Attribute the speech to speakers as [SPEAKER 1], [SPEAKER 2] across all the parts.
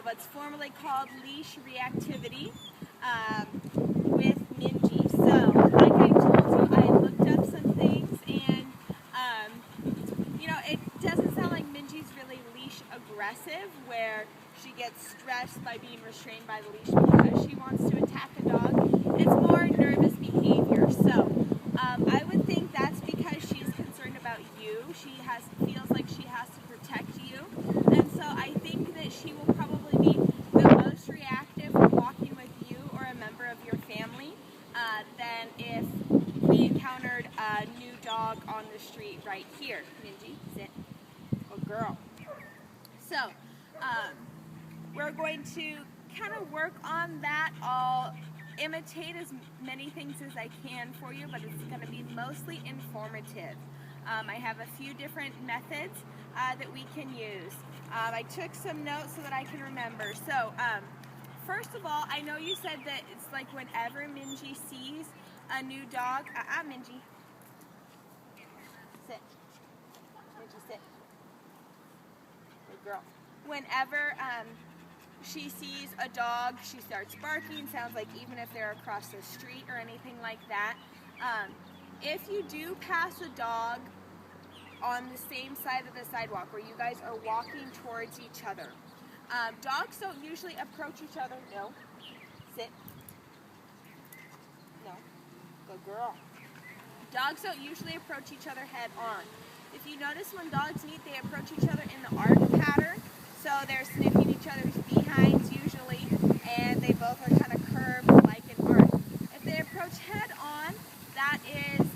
[SPEAKER 1] what's formerly called Leash Reactivity with Minji. So, like I told you, I looked up some things, and you know, it doesn't sound like Minji's really leash aggressive, where she gets stressed by being restrained by the leash because she wants to attack a dog. It's more nervous behavior. So, I would think that's because she's concerned about you. She feels like she has to protect you, and so I think that she will probably be the most reactive when walking with you or a member of your family than if we encountered a new dog on the street right here. Minji, sit. Good girl. So, we're going to kind of work on that. I'll imitate as many things as I can for you, but it's going to be mostly informative. I have a few different methods that we can use. I took some notes so that I can remember. So, first of all, I know you said that it's like whenever Minji sees a new dog, Minji, sit. Minji, sit. Good girl. Whenever she sees a dog, she starts barking. Sounds like even if they're across the street or anything like that. If you do pass a dog on the same side of the sidewalk where you guys are walking towards each other, dogs don't usually approach each other. No. Sit. No. Good girl. Dogs don't usually approach each other head on. If you notice when dogs meet, they approach each other in the arc pattern. So they're sniffing each other's behinds usually, and they both are kind of curved like an arc. If they approach head on, that is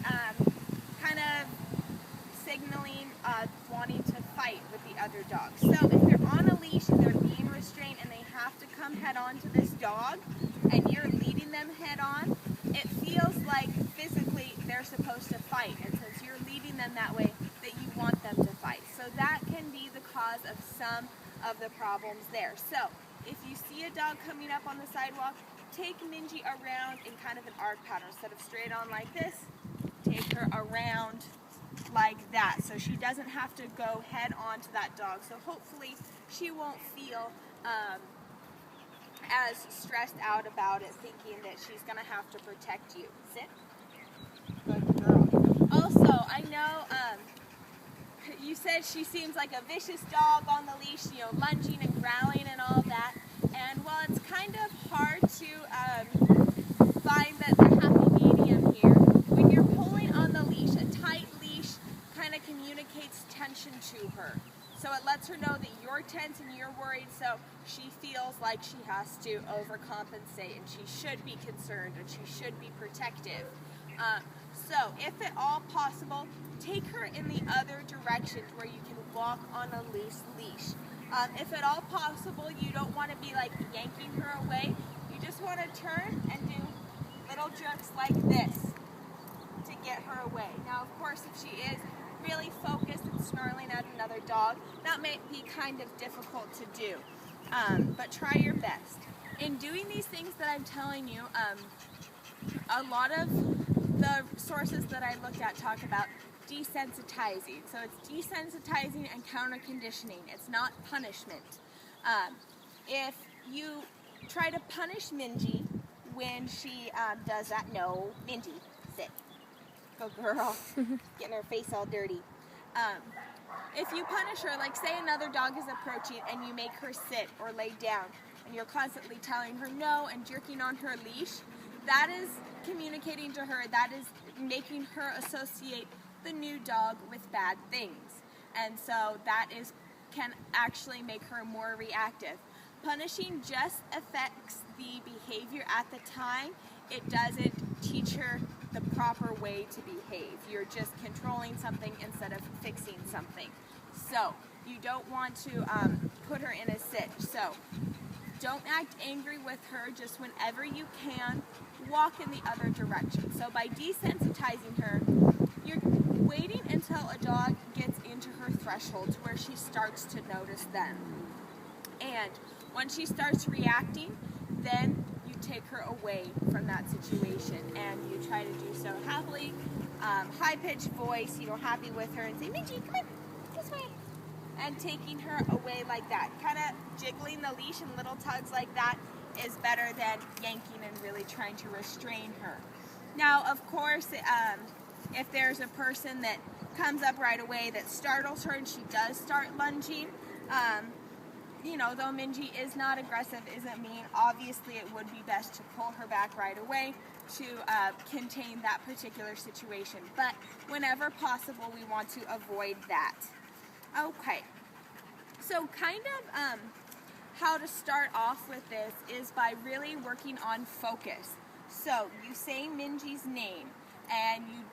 [SPEAKER 1] kind of signaling wanting to fight with the other dog. So if they're on a leash and they're being restrained and they have to come head on to this dog, and you're leading them head on, it feels like physically they're supposed to fight. And since you're leading them that way, that you want them to fight. So that can be the cause of some of the problems there. So if you see a dog coming up on the sidewalk, take Minji around in kind of an arc pattern. Instead of straight on like this, take her around like that, so she doesn't have to go head on to that dog. So hopefully she won't feel as stressed out about it, thinking that she's going to have to protect you. Sit. Good girl. Also, I know you said she seems like a vicious dog on the leash, you know, lunging and growling and all that. And while it's kind of hard to find the happy medium here, when you're pulling on the leash, a tight leash kind of communicates tension to her. So it lets her know that you're tense and you're worried, so she feels like she has to overcompensate and she should be concerned and she should be protective. So if at all possible, take her in the other direction where you can walk on a leash. If at all possible, you don't want to be like yanking her away. You just want to turn and do little jerks like this to get her away. Now, of course, if she is really focused and snarling at another dog, that may be kind of difficult to do, but try your best. In doing these things that I'm telling you, a lot of the sources that I looked at talk about desensitizing. So it's desensitizing and counter-conditioning. It's not punishment. If you try to punish Minji when she does that, no, Minji, sit. Good girl. Getting her face all dirty. If you punish her, like say another dog is approaching and you make her sit or lay down, and you're constantly telling her no and jerking on her leash, that is communicating to her, that is making her associate the new dog with bad things. And so that can actually make her more reactive. Punishing just affects the behavior at the time. It doesn't teach her the proper way to behave. You're just controlling something instead of fixing something. So you don't want to put her in a sit. So don't act angry with her. Just whenever you can, walk in the other direction. So by desensitizing her, you're waiting until a dog gets into her threshold to where she starts to notice them. And when she starts reacting, then you take her away from that situation and you try to do so happily, high-pitched voice, happy with her, and say, Minji, come on, this way. and taking her away like that. Kind of jiggling the leash and little tugs like that is better than yanking and really trying to restrain her. Now, of course, if there's a person that comes up right away that startles her and she does start lunging, you know, though Minji is not aggressive, isn't mean, obviously it would be best to pull her back right away to contain that particular situation. But whenever possible, we want to avoid that. Okay, so kind of how to start off with this is by really working on focus. So you say Minji's name and you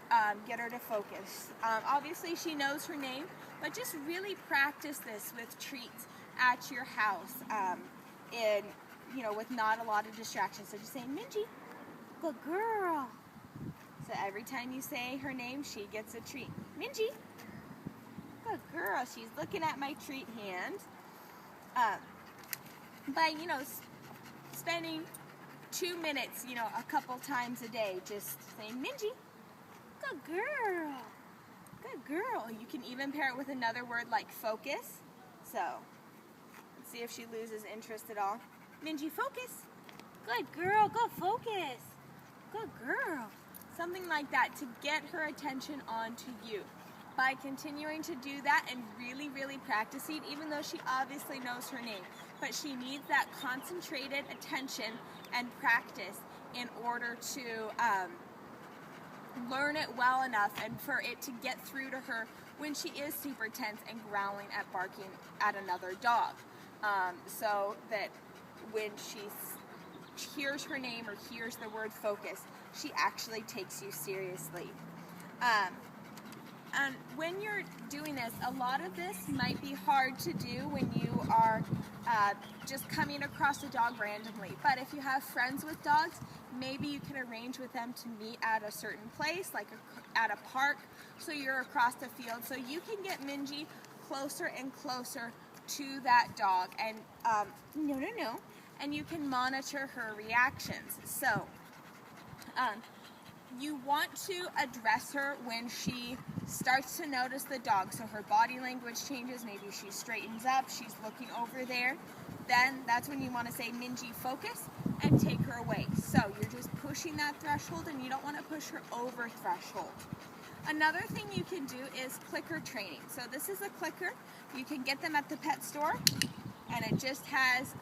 [SPEAKER 1] get her to focus. Obviously she knows her name, but just really practice this with treats at your house, you know, with not a lot of distractions. So just say, Minji, good girl. So every time you say her name, she gets a treat. Minji, good girl. She's looking at my treat hand. By, you know, spending 2 minutes, you know, a couple times a day, just saying, Minji, good girl. Good girl. You can even pair it with another word like focus. So, let's see if she loses interest at all. Minji, focus. Good girl. Go focus. Good girl. Something like that to get her attention onto you. By continuing to do that and really, really practicing, even though she obviously knows her name, but she needs that concentrated attention and practice in order to learn it well enough and for it to get through to her when she is super tense and growling at barking at another dog. So that when she hears her name or hears the word focus, she actually takes you seriously. And when you're doing this, a lot of this might be hard to do when you are just coming across a dog randomly. But if you have friends with dogs, maybe you can arrange with them to meet at a certain place, like at a park, so you're across the field. So you can get Minji closer and closer to that dog. And and you can monitor her reactions. So you want to address her when she starts to notice the dog. So her body language changes, maybe she straightens up, she's looking over there. Then that's when you want to say, Minji, focus, and take her away. So you're just pushing that threshold and you don't want to push her over threshold. Another thing you can do is clicker training. So this is a clicker. You can get them at the pet store, and it just has,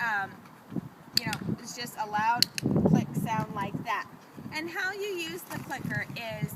[SPEAKER 1] it's just a loud click sound like that. And how you use the clicker is